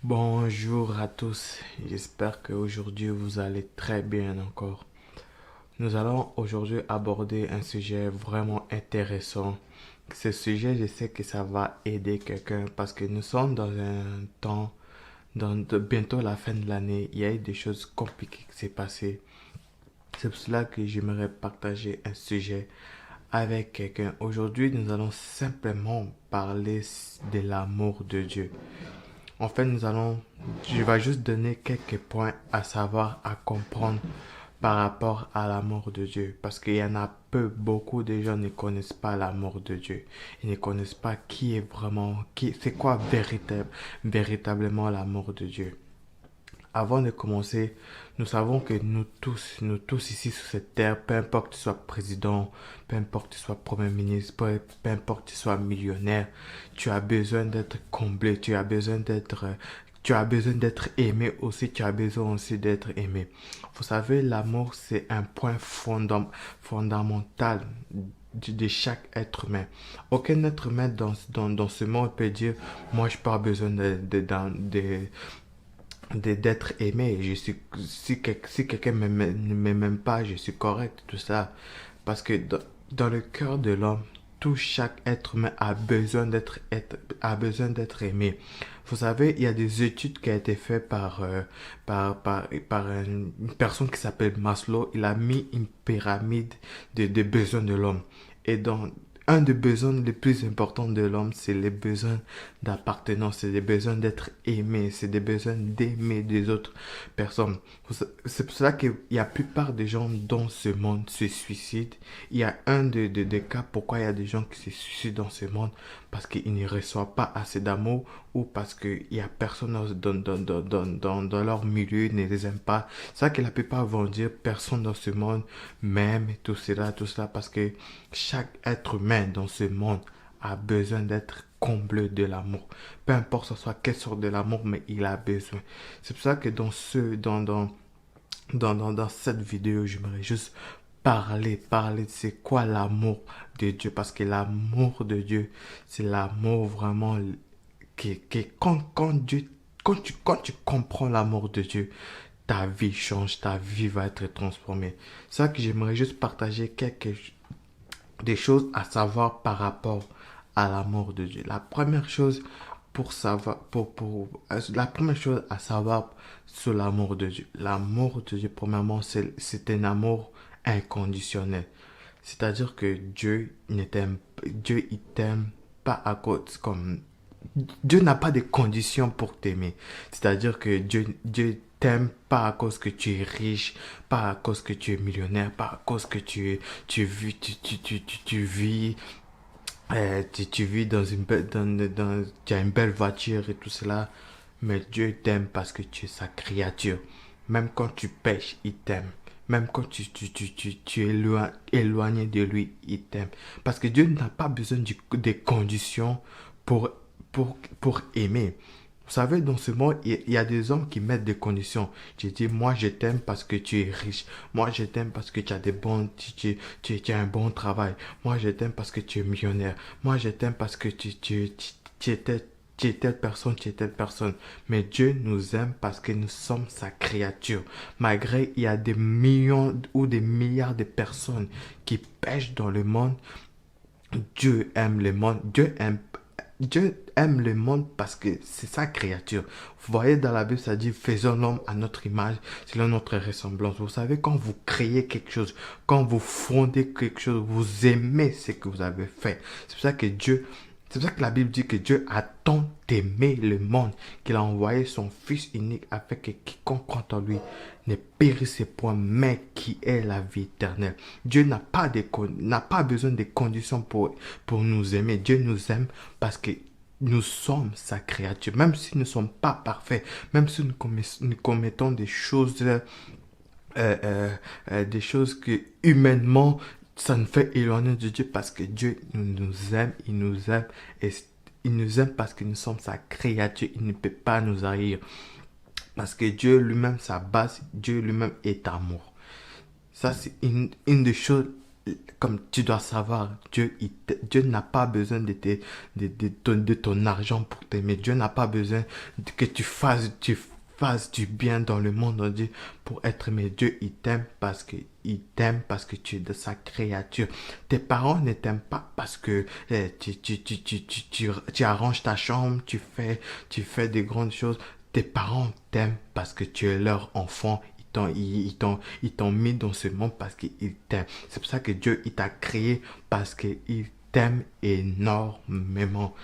Bonjour à tous, j'espère qu'aujourd'hui vous allez très bien encore. Nous allons aujourd'hui aborder un sujet vraiment intéressant. Ce sujet, je sais que ça va aider quelqu'un parce que nous sommes dans un temps, bientôt la fin de l'année, il y a eu des choses compliquées qui s'est passées. C'est pour cela que j'aimerais partager un sujet avec quelqu'un. Aujourd'hui, nous allons simplement parler de l'amour de Dieu. En fait, je vais juste donner quelques points à savoir, à comprendre par rapport à l'amour de Dieu. Parce qu'il y en a beaucoup de gens ne connaissent pas l'amour de Dieu. Ils ne connaissent pas qui est vraiment, c'est quoi véritablement l'amour de Dieu. Avant de commencer, nous savons que nous tous ici sur cette terre, peu importe que tu sois président, peu importe que tu sois premier ministre, peu importe que tu sois millionnaire, tu as besoin d'être comblé, tu as besoin d'être aimé aussi, tu as besoin aussi d'être aimé. Vous savez, l'amour, c'est un point fondamental de chaque être humain. Aucun être humain dans ce monde peut dire, moi, je n'ai pas besoin d'être aimé. Si quelqu'un ne m'aime pas, je suis correct, tout ça. Parce que dans le cœur de l'homme, chaque être humain a besoin d'être aimé. Vous savez, il y a des études qui ont été faites par une personne qui s'appelle Maslow. Il a mis une pyramide de besoins de l'homme. Et un des besoins les plus importants de l'homme, c'est les besoins d'appartenance, c'est des besoins d'être aimé, c'est des besoins d'aimer des autres personnes. C'est pour cela qu'il y a la plupart des gens dans ce monde se suicident. Il y a des cas pourquoi il y a des gens qui se suicident dans ce monde parce qu'ils ne reçoivent pas assez d'amour ou parce qu'il y a personne dans leur milieu ne les aime pas. C'est ça que la plupart vont dire personne dans ce monde m'aime, tout cela parce que chaque être humain dans ce monde a besoin d'être comblé de l'amour. Peu importe ce soit quelle sorte de l'amour, mais il a besoin. C'est pour ça que dans cette vidéo, j'aimerais juste parler de c'est quoi l'amour de Dieu. Parce que l'amour de Dieu, c'est l'amour vraiment quand Dieu, quand tu comprends l'amour de Dieu, ta vie change, ta vie va être transformée. C'est ça que j'aimerais juste partager des choses à savoir par rapport à l'amour de Dieu. La première chose la première chose à savoir sur l'amour de Dieu. L'amour de Dieu, premièrement, c'est un amour inconditionnel. C'est-à-dire que Dieu, il t'aime pas à cause, comme, Dieu n'a pas de conditions pour t'aimer. C'est-à-dire que Dieu t'aime pas à cause que tu es riche, pas à cause que tu es millionnaire, pas à cause que tu vis tu vis tu as une belle voiture et tout cela, mais Dieu t'aime parce que tu es sa créature. Même quand tu pêches, il t'aime. Même quand tu es éloigné de lui, il t'aime. Parce que Dieu n'a pas besoin des conditions pour, pour aimer. Vous savez, dans ce monde, il y a des hommes qui mettent des conditions. Tu dis, moi je t'aime parce que tu es riche. Moi je t'aime parce que tu as tu as un bon travail. Moi je t'aime parce que tu es millionnaire. Moi je t'aime parce que tu es telle personne, tu es telle personne. Mais Dieu nous aime parce que nous sommes sa créature. Malgré il y a des millions ou des milliards de personnes qui pêchent dans le monde, Dieu aime le monde. Dieu aime le monde parce que c'est sa créature. Vous voyez dans la Bible, ça dit faisons l'homme à notre image, selon notre ressemblance. Vous savez, quand vous créez quelque chose, quand vous fondez quelque chose, vous aimez ce que vous avez fait. C'est pour ça que c'est pour ça que la Bible dit que Dieu a tant aimé le monde qu'il a envoyé son Fils unique afin que quiconque croit en lui ne périsse point, mais qui ait la vie éternelle. Dieu n'a pas besoin de conditions pour nous aimer. Dieu nous aime parce que nous sommes sa créature. Même si nous ne sommes pas parfaits, même si nous commettons des choses que humainement ça nous fait éloigner de Dieu parce que Dieu il nous aime et il nous aime parce que nous sommes sa créature, il ne peut pas nous haïr. Parce que Dieu lui-même, sa base, Dieu lui-même est amour. Ça, c'est une des choses comme tu dois savoir, Dieu n'a pas besoin de ton argent pour t'aimer. Dieu n'a pas besoin que tu fasses du bien dans le monde entier pour être aimé. Dieu, il t'aime parce que tu es de sa créature. Tes parents ne t'aiment pas parce que tu arranges ta chambre, tu fais des grandes choses. Tes parents t'aiment parce que tu es leur enfant. Ils t'ont mis dans ce monde parce qu'ils t'aiment. C'est pour ça que Dieu, il t'a créé parce qu'il t'aime énormément.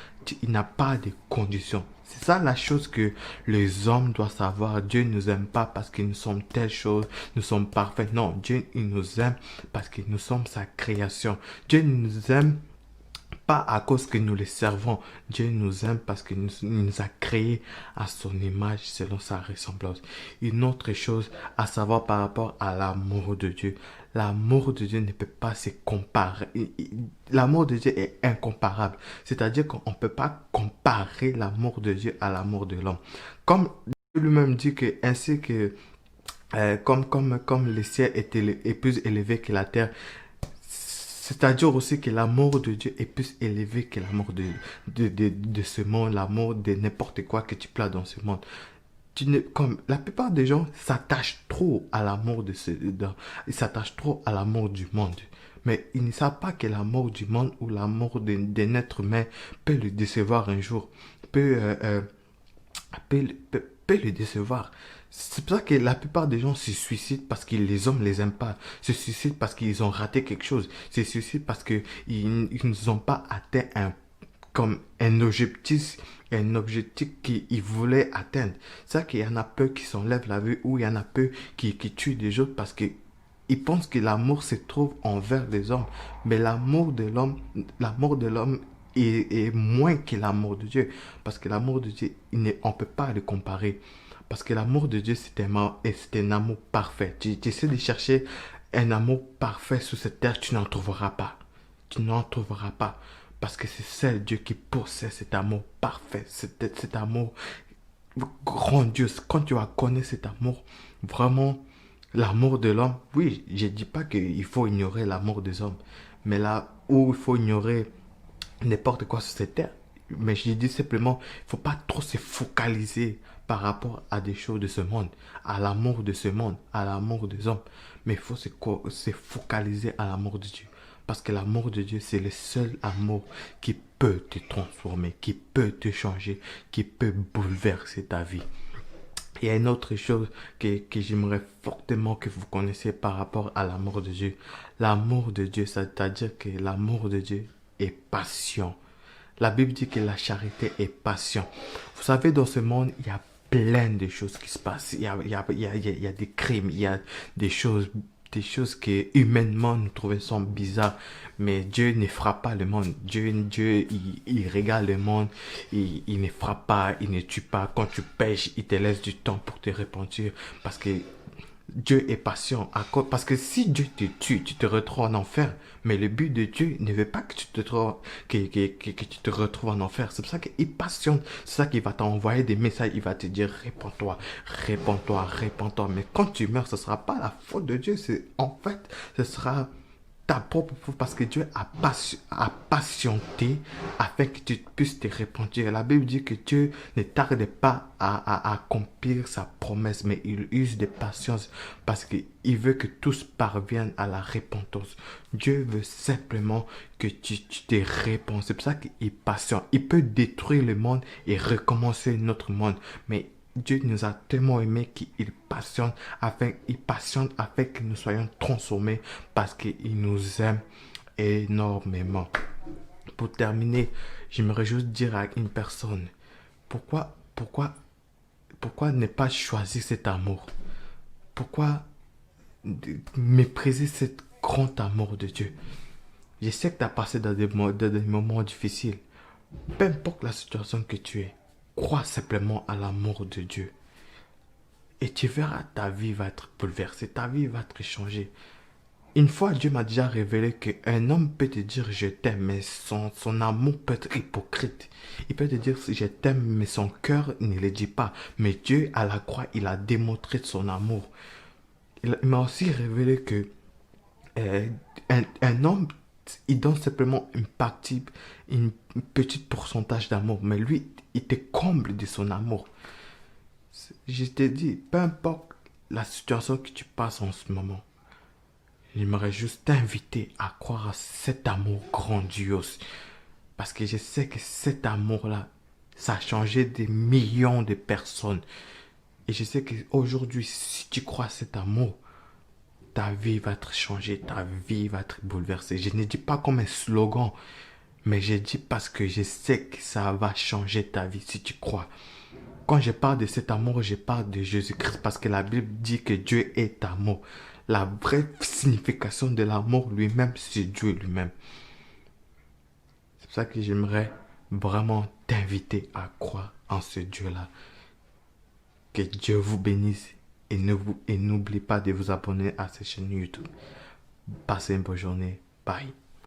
Il n'a pas de conditions. C'est ça la chose que les hommes doivent savoir. Dieu ne nous aime pas parce que nous sommes telle chose, nous sommes parfaits. Non, Dieu, il nous aime parce que nous sommes sa création. Dieu nous aime pas à cause que nous les servons. Dieu nous aime parce qu'il nous a créés à son image selon sa ressemblance. Une autre chose à savoir par rapport à l'amour de Dieu. L'amour de Dieu ne peut pas se comparer. L'amour de Dieu est incomparable. C'est-à-dire qu'on ne peut pas comparer l'amour de Dieu à l'amour de l'homme. Comme Dieu lui-même dit que ainsi que comme le ciel est plus élevé que la terre, c'est-à-dire aussi que l'amour de Dieu est plus élevé que l'amour de ce monde, l'amour de n'importe quoi que tu places dans ce monde. Comme la plupart des gens s'attachent trop à l'amour ils s'attachent trop à l'amour du monde. Mais ils ne savent pas que l'amour du monde ou l'amour d'un être humain peut le décevoir un jour, peut, peut le décevoir. C'est pour ça que la plupart des gens se suicident parce que les hommes les aiment pas. Se suicident parce qu'ils ont raté quelque chose. Se suicident parce qu'ils n'ont pas atteint comme un objectif qu'ils voulaient atteindre. C'est ça qu'il y en a peu qui s'enlèvent la vie ou il y en a peu qui tuent des autres parce que ils pensent que l'amour se trouve envers les hommes. Mais l'amour de l'homme est moins que l'amour de Dieu. Parce que l'amour de Dieu, on ne peut pas le comparer. Parce que l'amour de Dieu, c'est un amour parfait. Tu essaies de chercher un amour parfait sur cette terre, tu n'en trouveras pas. Tu n'en trouveras pas. Parce que c'est seul Dieu qui possède cet amour parfait, cet amour grandiose. Quand tu vas connaître cet amour, vraiment, l'amour de l'homme, oui, je ne dis pas qu'il faut ignorer l'amour des hommes, mais là où il faut ignorer n'importe quoi sur cette terre. Mais je dis simplement, il ne faut pas trop se focaliser par rapport à des choses de ce monde, à l'amour de ce monde, à l'amour des hommes. Mais il faut se focaliser à l'amour de Dieu. Parce que l'amour de Dieu, c'est le seul amour qui peut te transformer, qui peut te changer, qui peut bouleverser ta vie. Il y a une autre chose que j'aimerais fortement que vous connaissiez par rapport à l'amour de Dieu. L'amour de Dieu, c'est-à-dire que l'amour de Dieu est patient. La Bible dit que la charité est patient. Vous savez, dans ce monde, il y a plein de choses qui se passent. Il y a des crimes, il y a des choses que humainement nous trouvons bizarres. Mais Dieu ne frappe pas le monde. Dieu il regarde le monde. Il ne frappe pas, il ne tue pas. Quand tu pêches, il te laisse du temps pour te repentir. Parce que Dieu est patient. Parce que si Dieu te tue, tu te retrouves en enfer. Mais le but de Dieu ne veut pas que tu te retrouves en enfer. C'est pour ça qu'il patiente. C'est ça qu'il va t'envoyer des messages. Il va te dire, réponds-toi, réponds-toi, réponds-toi. Mais quand tu meurs, ce ne sera pas la faute de Dieu. En fait, ce sera ta propre faute parce que Dieu a patienté afin que tu puisses te repentir. La Bible dit que Dieu ne tarde pas à accomplir sa promesse, mais il use de patience parce qu'il veut que tous parviennent à la repentance. Dieu veut simplement que tu te réponds. C'est pour ça qu'il est patient. Il peut détruire le monde et recommencer notre monde, mais Dieu nous a tellement aimés qu'il patiente afin que nous soyons transformés parce qu'il nous aime énormément. Pour terminer, j'aimerais juste dire à une personne, pourquoi ne pas choisir cet amour? Pourquoi mépriser cet grand amour de Dieu? Je sais que tu as passé dans des moments difficiles. Peu importe la situation que tu es, crois simplement à l'amour de Dieu. Et tu verras, ta vie va être bouleversée, ta vie va être changée. Une fois, Dieu m'a déjà révélé qu'un homme peut te dire je t'aime, mais son amour peut être hypocrite. Il peut te dire je t'aime, mais son cœur ne le dit pas. Mais Dieu, à la croix, il a démontré son amour. Il m'a aussi révélé que un homme, il donne simplement une partie, une petite pourcentage d'amour, mais lui, il te comble de son amour. Je te dis, peu importe la situation que tu passes en ce moment, j'aimerais juste t'inviter à croire à cet amour grandiose. Parce que je sais que cet amour-là, ça a changé des millions de personnes. Et je sais qu'aujourd'hui, si tu crois à cet amour, ta vie va être changée, ta vie va être bouleversée. Je ne dis pas comme un slogan, mais je dis parce que je sais que ça va changer ta vie si tu crois. Quand je parle de cet amour, je parle de Jésus-Christ parce que la Bible dit que Dieu est amour. La vraie signification de l'amour lui-même, c'est Dieu lui-même. C'est pour ça que j'aimerais vraiment t'inviter à croire en ce Dieu-là. Que Dieu vous bénisse et n'oubliez pas de vous abonner à cette chaîne YouTube. Passez une bonne journée. Bye.